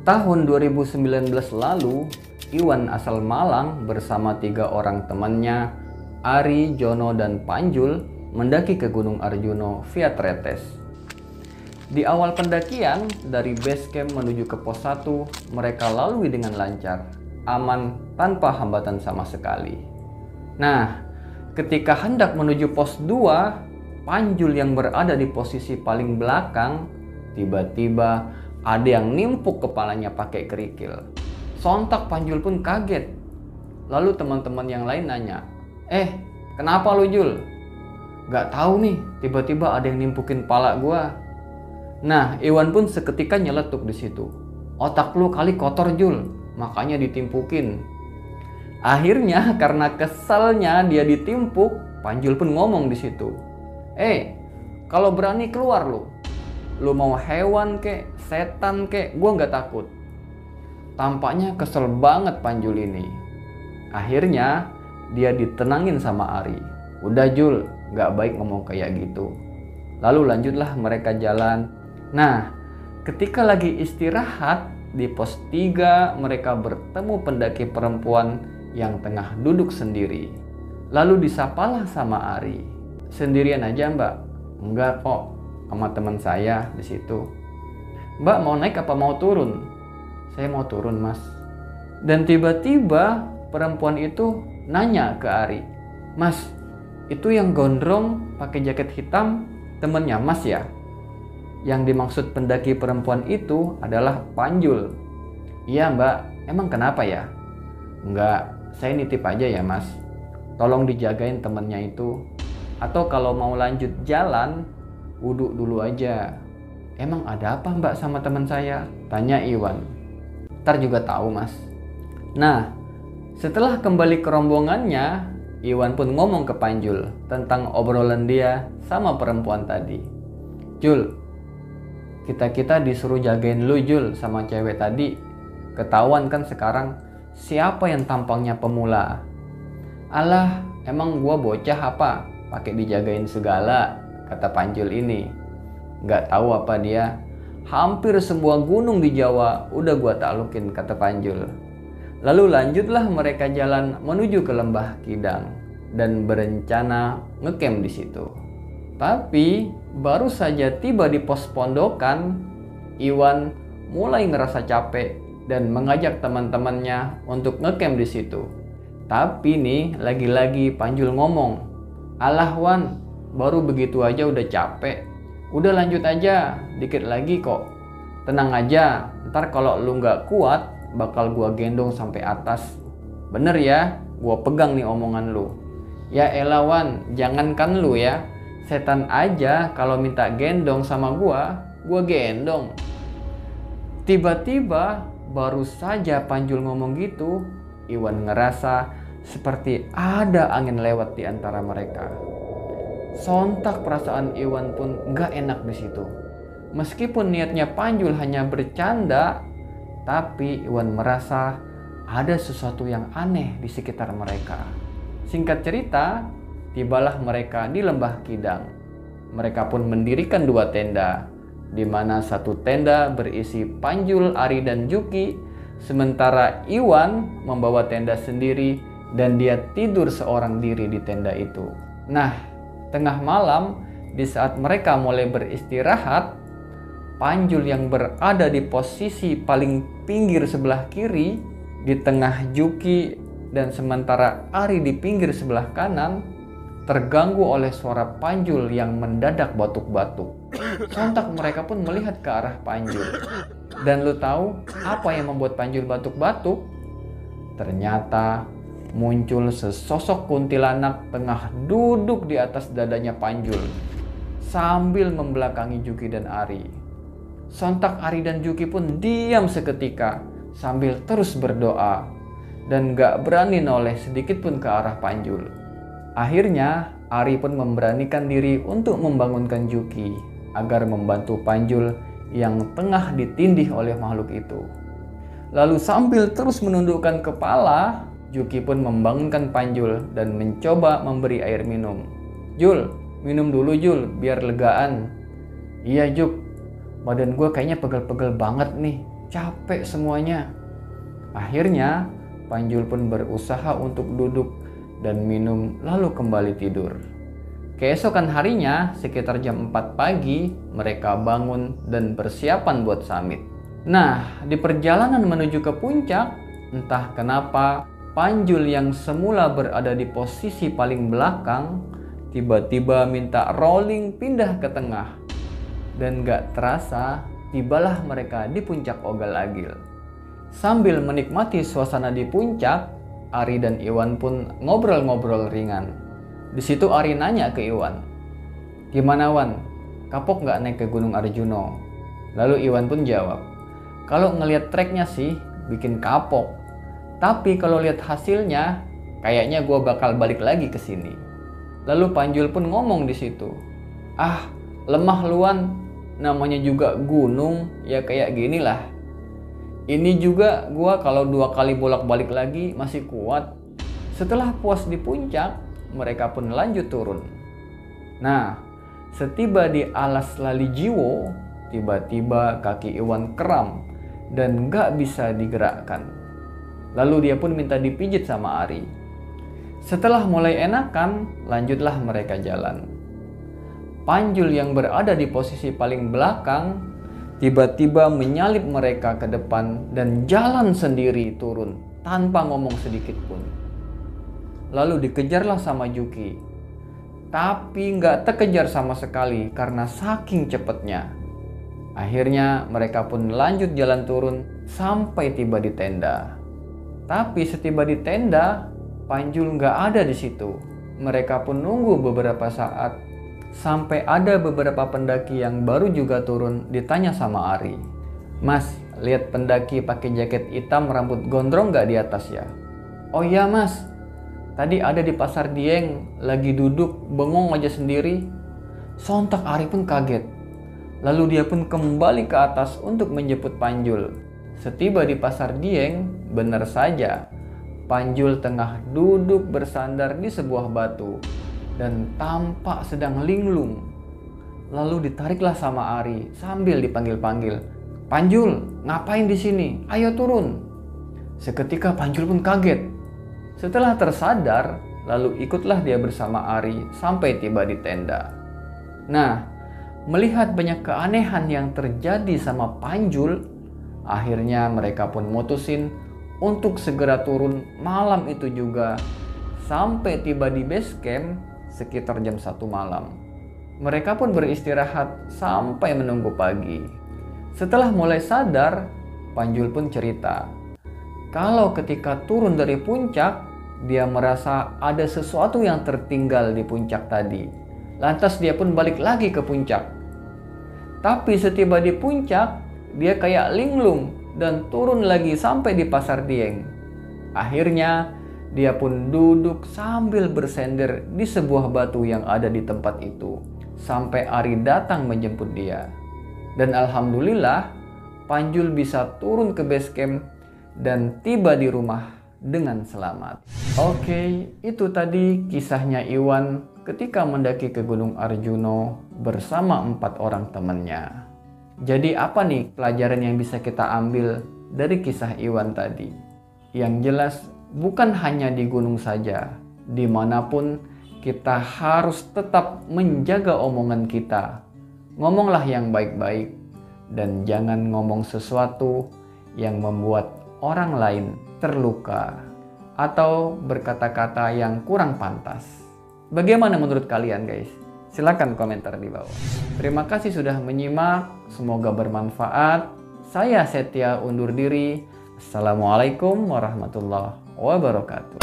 Tahun 2019 lalu, Iwan asal Malang bersama 3 orang temannya, Ari, Jono, dan Panjul, mendaki ke Gunung Arjuno via Tretes. Di awal pendakian, dari base camp menuju ke pos 1, mereka lalui dengan lancar, aman, tanpa hambatan sama sekali. Nah, ketika hendak menuju pos 2, Panjul yang berada di posisi paling belakang, tiba-tiba ada yang nimpuk kepalanya pakai kerikil. Sontak Panjul pun kaget. Lalu teman-teman yang lain nanya, kenapa lu Jul? Gak tahu nih, tiba-tiba ada yang nimpukin pala gua. Nah, Iwan pun seketika nyeletuk di situ. Otak lu kali kotor Jul, makanya ditimpukin. Akhirnya karena kesalnya dia ditimpuk, Panjul pun ngomong di situ. Kalau berani keluar lu mau hewan kek, setan kek, gua nggak takut. Tampaknya kesel banget Panjul ini. Akhirnya dia ditenangin sama Ari. Udah Jul, nggak baik ngomong kayak gitu. Lalu lanjutlah mereka jalan. Nah, ketika lagi istirahat di pos 3, mereka bertemu pendaki perempuan yang tengah duduk sendiri. Lalu disapalah sama Ari. Sendirian aja Mbak? Enggak kok, sama teman saya di situ. Mbak mau naik apa mau turun? Saya mau turun Mas. Dan tiba-tiba perempuan itu nanya ke Ari, Mas, itu yang gondrong pakai jaket hitam temennya Mas ya? Yang dimaksud pendaki perempuan itu adalah Panjul. Iya Mbak, emang kenapa ya? Enggak, saya nitip aja ya Mas. Tolong dijagain temennya itu. Atau kalau mau lanjut jalan, wudhu dulu aja. Emang ada apa Mbak sama teman saya? Tanya Iwan. Ntar juga tahu Mas. Nah, setelah kembali ke rombongannya, Iwan pun ngomong ke Panjul tentang obrolan dia sama perempuan tadi. Jul, kita disuruh jagain lu Jul sama cewek tadi. Ketahuan kan sekarang siapa yang tampangnya pemula. Alah, emang gua bocah apa? Pakai dijagain segala, kata Panjul ini. Nggak tahu apa dia. Hampir semua gunung di Jawa udah gua taklukin, kata Panjul. Lalu lanjutlah mereka jalan menuju ke Lembah Kidang dan berencana ngecamp di situ. Tapi baru saja tiba di pos pondokan, Iwan mulai ngerasa capek dan mengajak teman-temannya untuk ngecamp di situ. Tapi nih lagi-lagi Panjul ngomong, alah Wan, baru begitu aja udah capek. Udah lanjut aja, dikit lagi kok. Tenang aja, ntar kalau lu nggak kuat, bakal gua gendong sampai atas. Bener ya, gua pegang nih omongan lu. Ya elah Wan, jangankan lu ya. Setan aja kalau minta gendong sama gua gendong. Tiba-tiba baru saja Panjul ngomong gitu, Iwan ngerasa seperti ada angin lewat di antara mereka. Sontak perasaan Iwan pun gak enak di situ. Meskipun niatnya Panjul hanya bercanda, tapi Iwan merasa ada sesuatu yang aneh di sekitar mereka. Singkat cerita, tibalah mereka di Lembah Kidang. Mereka pun mendirikan 2 tenda, di mana satu tenda berisi Panjul, Ari, dan Juki, sementara Iwan membawa tenda sendiri dan dia tidur seorang diri di tenda itu. Nah, tengah malam, di saat mereka mulai beristirahat, Panjul yang berada di posisi paling pinggir sebelah kiri, di tengah Juki, dan sementara Ari di pinggir sebelah kanan, terganggu oleh suara Panjul yang mendadak batuk-batuk. Sontak mereka pun melihat ke arah Panjul. Dan lu tahu apa yang membuat Panjul batuk-batuk? Ternyata muncul sesosok kuntilanak tengah duduk di atas dadanya Panjul sambil membelakangi Juki dan Ari. Sontak Ari dan Juki pun diam seketika sambil terus berdoa dan gak berani noleh sedikit pun ke arah Panjul. Akhirnya Ari pun memberanikan diri untuk membangunkan Juki agar membantu Panjul yang tengah ditindih oleh makhluk itu. Lalu sambil terus menundukkan kepala, Juki pun membangunkan Panjul dan mencoba memberi air minum. Jul, minum dulu Jul, biar legaan. Iya Juk, badan gue kayaknya pegel-pegel banget nih. capek semuanya. Akhirnya Panjul pun berusaha untuk duduk dan minum lalu kembali tidur. Keesokan harinya sekitar jam 4 pagi mereka bangun dan persiapan buat summit. Nah, di perjalanan menuju ke puncak, entah kenapa Panjul yang semula berada di posisi paling belakang tiba-tiba minta rolling pindah ke tengah. Dan gak terasa tibalah mereka di puncak Ogal-Agil. Sambil menikmati suasana di puncak, Ari dan Iwan pun ngobrol-ngobrol ringan. Di situ Ari nanya ke Iwan, "Gimana Wan, kapok gak naik ke Gunung Arjuno?" Lalu Iwan pun jawab, "Kalau ngelihat treknya sih bikin kapok. Tapi kalau lihat hasilnya, kayaknya gue bakal balik lagi ke sini." Lalu Panjul pun ngomong di situ, "Ah, lemah luan, namanya juga gunung, ya kayak ginilah. Ini juga gue kalau 2 kali bolak-balik lagi masih kuat." Setelah puas di puncak, mereka pun lanjut turun. Nah, setiba di alas Lalijiwo, tiba-tiba kaki Iwan kram dan gak bisa digerakkan. Lalu dia pun minta dipijit sama Ari. Setelah mulai enakan, lanjutlah mereka jalan. Panjul yang berada di posisi paling belakang tiba-tiba menyalip mereka ke depan dan jalan sendiri turun tanpa ngomong sedikit pun. Lalu dikejarlah sama Juki. Tapi nggak terkejar sama sekali karena saking cepatnya. Akhirnya mereka pun lanjut jalan turun sampai tiba di tenda. Tapi setiba di tenda, Panjul nggak ada di situ. Mereka pun nunggu beberapa saat sampai ada beberapa pendaki yang baru juga turun ditanya sama Ari, "Mas, lihat pendaki pakai jaket hitam rambut gondrong nggak di atas ya?" "Oh iya mas, tadi ada di Pasar Dieng, lagi duduk bengong aja sendiri." Sontak Ari pun kaget. Lalu dia pun kembali ke atas untuk menjemput Panjul. Setiba di Pasar Dieng, benar saja Panjul tengah duduk bersandar di sebuah batu dan tampak sedang linglung. Lalu ditariklah sama Ari sambil dipanggil-panggil, "Panjul, ngapain di sini? Ayo turun." Seketika Panjul pun kaget. Setelah tersadar, lalu ikutlah dia bersama Ari sampai tiba di tenda. Nah, melihat banyak keanehan yang terjadi sama Panjul, akhirnya mereka pun mutusin untuk segera turun malam itu juga sampai tiba di base camp sekitar jam 1 malam. Mereka pun beristirahat sampai menunggu pagi. Setelah mulai sadar, Panjul pun cerita kalau ketika turun dari puncak, dia merasa ada sesuatu yang tertinggal di puncak tadi. Lantas dia pun balik lagi ke puncak. Tapi setiba di puncak, dia kayak linglung dan turun lagi sampai di Pasar Dieng. Akhirnya dia pun duduk sambil bersender di sebuah batu yang ada di tempat itu sampai Ari datang menjemput dia. Dan alhamdulillah Panjul bisa turun ke base camp dan tiba di rumah dengan selamat. Oke, itu tadi kisahnya Iwan ketika mendaki ke Gunung Arjuno bersama 4 orang temannya. Jadi apa nih pelajaran yang bisa kita ambil dari kisah Iwan tadi? Yang jelas bukan hanya di gunung saja, dimanapun kita harus tetap menjaga omongan kita. Ngomonglah yang baik-baik dan jangan ngomong sesuatu yang membuat orang lain terluka atau berkata-kata yang kurang pantas. Bagaimana menurut kalian guys? Silahkan komentar di bawah. Terima kasih sudah menyimak, semoga bermanfaat. Saya Setia undur diri. Assalamualaikum warahmatullahi wabarakatuh.